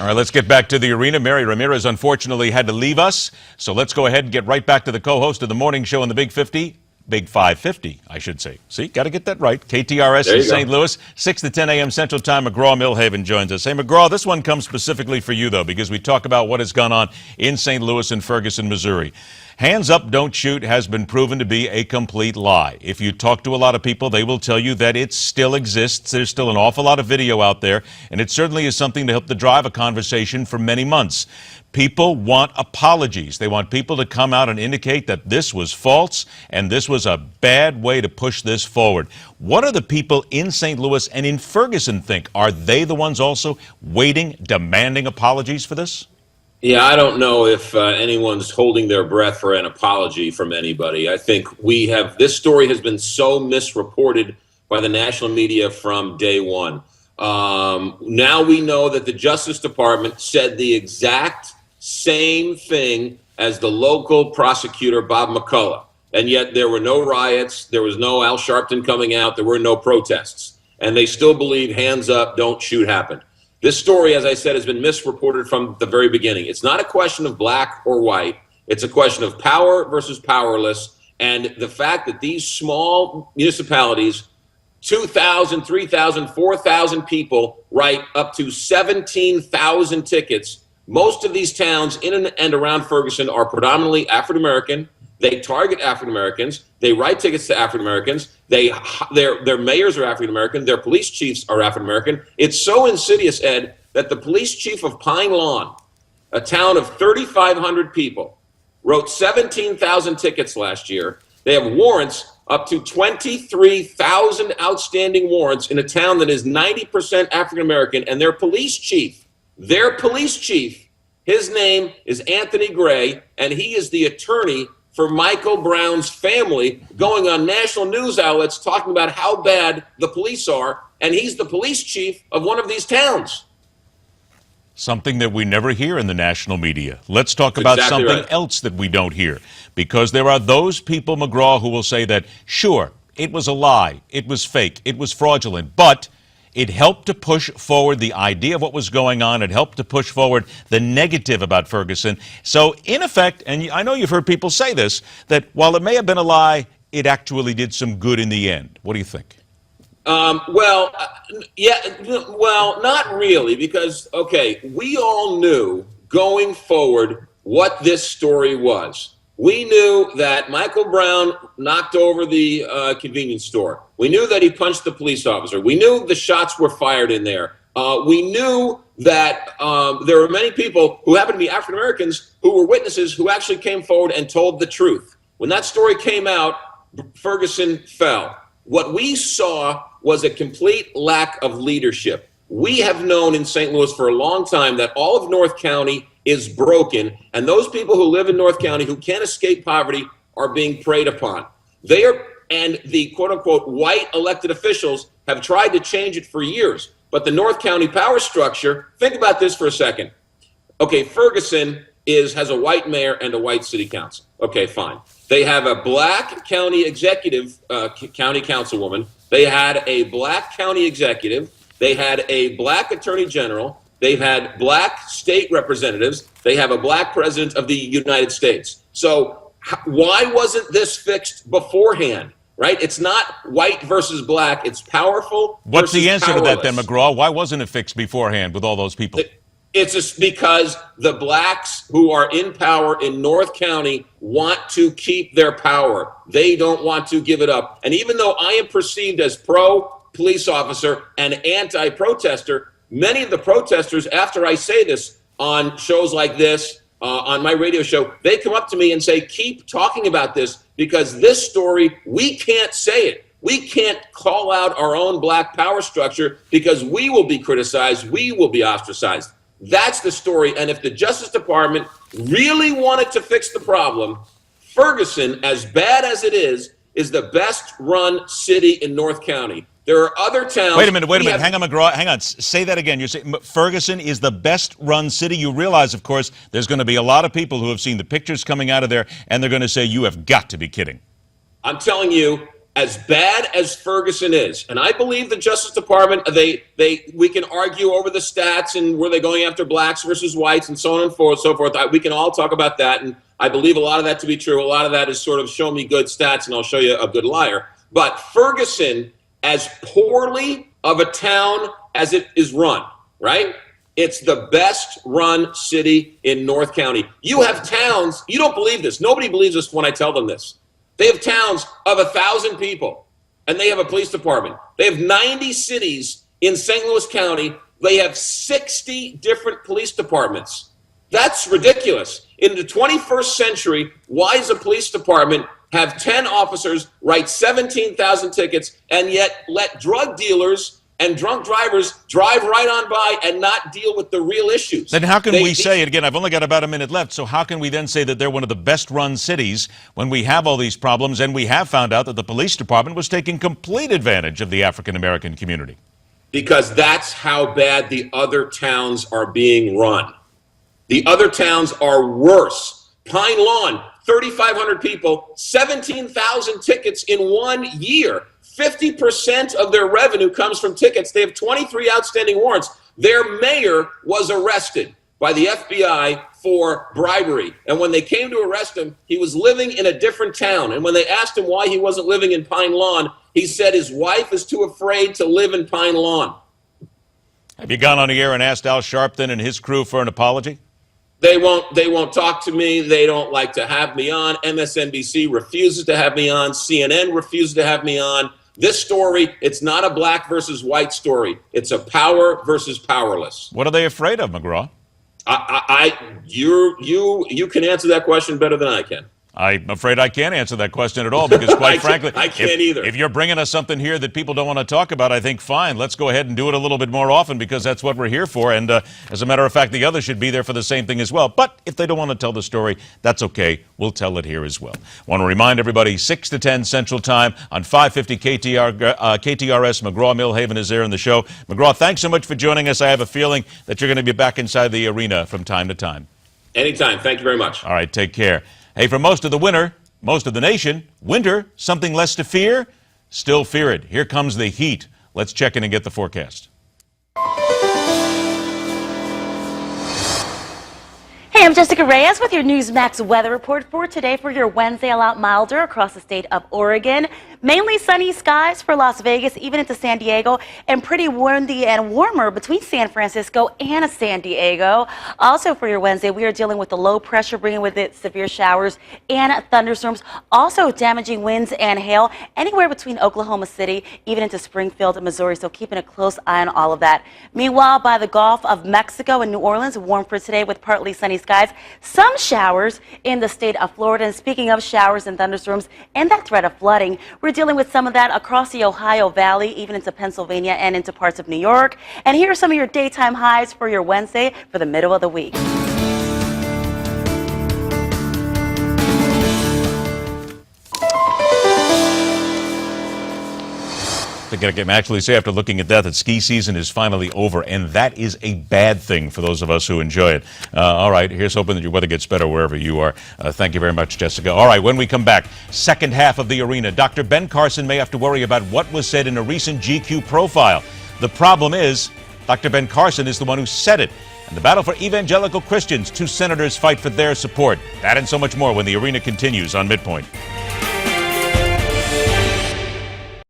All right, let's get back to the arena. Mary Ramirez unfortunately had to leave us, so let's go ahead and get right back to the co-host of the morning show in the Big 50. Big 550, I should say. See, got to get that right. KTRS in St. Louis, 6 to 10 a.m. Central Time. McGraw-Millhaven joins us. Hey, McGraw, this one comes specifically for you, though, because we talk about what has gone on in St. Louis and Ferguson, Missouri. Hands up, don't shoot has been proven to be a complete lie. If you talk to a lot of people, they will tell you that it still exists. There's still an awful lot of video out there, and it certainly is something to help to drive a conversation for many months. People want apologies. They want people to come out and indicate that this was false and this was a bad way to push this forward. What do the people in St. Louis and in Ferguson think? Are they the ones also waiting, demanding apologies for this? Yeah, I don't know if anyone's holding their breath for an apology from anybody. I think this story has been so misreported by the national media from day one. Now we know that the Justice Department said the exact same thing as the local prosecutor, Bob McCullough. And yet there were no riots, there was no Al Sharpton coming out, there were no protests. And they still believe hands up, don't shoot happened. This story, as I said, has been misreported from the very beginning. It's not a question of black or white. It's a question of power versus powerless. And the fact that these small municipalities, 2,000, 3,000, 4,000 people write up to 17,000 tickets. Most of these towns in and around Ferguson are predominantly African-American. They target African-Americans. They write tickets to African-Americans. Their mayors are African-American. Their police chiefs are African-American. It's so insidious, Ed, that the police chief of Pine Lawn, a town of 3,500 people, wrote 17,000 tickets last year. They have warrants up to 23,000 outstanding warrants in a town that is 90% African-American, and their police chief, his name is Anthony Gray, and he is the attorney for Michael Brown's family, going on national news outlets talking about how bad the police are, and he's the police chief of one of these towns. Something that we never hear in the national media. Let's talk about something else that we don't hear, because there are those people, McGraw, who will say that, sure, it was a lie, it was fake, it was fraudulent, but it helped to push forward the idea of what was going on. It helped to push forward the negative about Ferguson. So, in effect, and I know you've heard people say this, that while it may have been a lie, it actually did some good in the end. What do you think? Well, not really, because, okay, we all knew going forward what this story was. We knew that Michael Brown knocked over the convenience store. We knew that he punched the police officer. We knew the shots were fired in there. We knew that there were many people who happened to be African Americans who were witnesses who actually came forward and told the truth. When that story came out, Ferguson fell. What we saw was a complete lack of leadership. We have known in St. Louis for a long time that all of North County is broken, and those people who live in North County who can't escape poverty are being preyed upon. And the quote-unquote white elected officials have tried to change it for years. But the North County power structure, think about this for a second. Okay, Ferguson has a white mayor and a white city council. Okay, fine. They have a black county executive, county councilwoman. They had a black county executive. They had a black attorney general. They've had black state representatives. They have a black president of the United States. So why wasn't this fixed beforehand, right? It's not white versus black. It's powerful. What's the answer to that then, McGraw? Why wasn't it fixed beforehand with all those people? It's just because the blacks who are in power in North County want to keep their power. They don't want to give it up. And even though I am perceived as pro-police officer and anti-protester, many of the protesters, after I say this on shows like this, on my radio show, they come up to me and say, keep talking about this, because this story, we can't say it. We can't call out our own black power structure because we will be criticized. We will be ostracized. That's the story. And if the Justice Department really wanted to fix the problem, Ferguson, as bad as it is the best run city in North County. There are other towns. Wait a minute. Hang on, McGraw. Hang on. Say that again. You're saying Ferguson is the best run city. You realize, of course, there's going to be a lot of people who have seen the pictures coming out of there, and they're going to say, you have got to be kidding. I'm telling you, as bad as Ferguson is, and I believe the Justice Department, we can argue over the stats and were they going after blacks versus whites and so on and so forth. We can all talk about that, and I believe a lot of that to be true. A lot of that is sort of show me good stats and I'll show you a good liar. But Ferguson, as poorly of a town as it is run, right? It's the best run city in North County. You have towns, you don't believe this. Nobody believes this when I tell them this. They have towns of 1,000 people, and they have a police department. They have 90 cities in St. Louis County. They have 60 different police departments. That's ridiculous. In the 21st century, why does a police department have 10 officers, write 17,000 tickets, and yet let drug dealers and drunk drivers drive right on by and not deal with the real issues? Then how can we say, and again, I've only got about a minute left, so how can we then say that they're one of the best run cities when we have all these problems and we have found out that the police department was taking complete advantage of the African American community? Because that's how bad the other towns are being run. The other towns are worse. Pine Lawn, 3,500 people, 17,000 tickets in 1 year. 50% of their revenue comes from tickets. They have 23 outstanding warrants. Their mayor was arrested by the FBI for bribery. And when they came to arrest him, he was living in a different town. And when they asked him why he wasn't living in Pine Lawn, he said his wife is too afraid to live in Pine Lawn. Have you gone on the air and asked Al Sharpton and his crew for an apology? They won't talk to me. They don't like to have me on. MSNBC refuses to have me on. CNN refuses to have me on. This story, it's not a black versus white story. It's a power versus powerless. What are they afraid of, McGraw? You can answer that question better than I can. I'm afraid I can't answer that question at all because, quite frankly, I can't either. If you're bringing us something here that people don't want to talk about, I think, fine, let's go ahead and do it a little bit more often because that's what we're here for. And as a matter of fact, the others should be there for the same thing as well. But if they don't want to tell the story, that's okay. We'll tell it here as well. Want to remind everybody, 6 to 10 Central Time on 550 KTRS. McGraw Milhaven is there in the show. McGraw, thanks so much for joining us. I have a feeling that you're going to be back inside the arena from time to time. Anytime. Thank you very much. All right, take care. Hey, for most of the nation, winter, something less to fear? Still fear it. Here comes the heat. Let's check in and get the forecast. Hey, I'm Jessica Reyes with your Newsmax weather report for today. For your Wednesday, a lot milder across the state of Oregon. Mainly sunny skies for Las Vegas, even into San Diego, and pretty windy and warmer between San Francisco and San Diego. Also for your Wednesday, we are dealing with the low pressure, bringing with it severe showers and thunderstorms, also damaging winds and hail anywhere between Oklahoma City, even into Springfield, Missouri. So keeping a close eye on all of that. Meanwhile, by the Gulf of Mexico and New Orleans, warm for today with partly sunny skies. Some showers in the state of Florida. And speaking of showers and thunderstorms and that threat of flooding, we're dealing with some of that across the Ohio Valley, even into Pennsylvania and into parts of New York. And here are some of your daytime highs for your Wednesday for the middle of the week. I can actually say after looking at that ski season is finally over, and that is a bad thing for those of us who enjoy it. All right, here's hoping that your weather gets better wherever you are. Thank you very much, Jessica. All right, when we come back, second half of the arena, Dr. Ben Carson may have to worry about what was said in a recent GQ profile. The problem is, Dr. Ben Carson is the one who said it. And the battle for evangelical Christians, 2 senators fight for their support. That and so much more when the arena continues on Midpoint.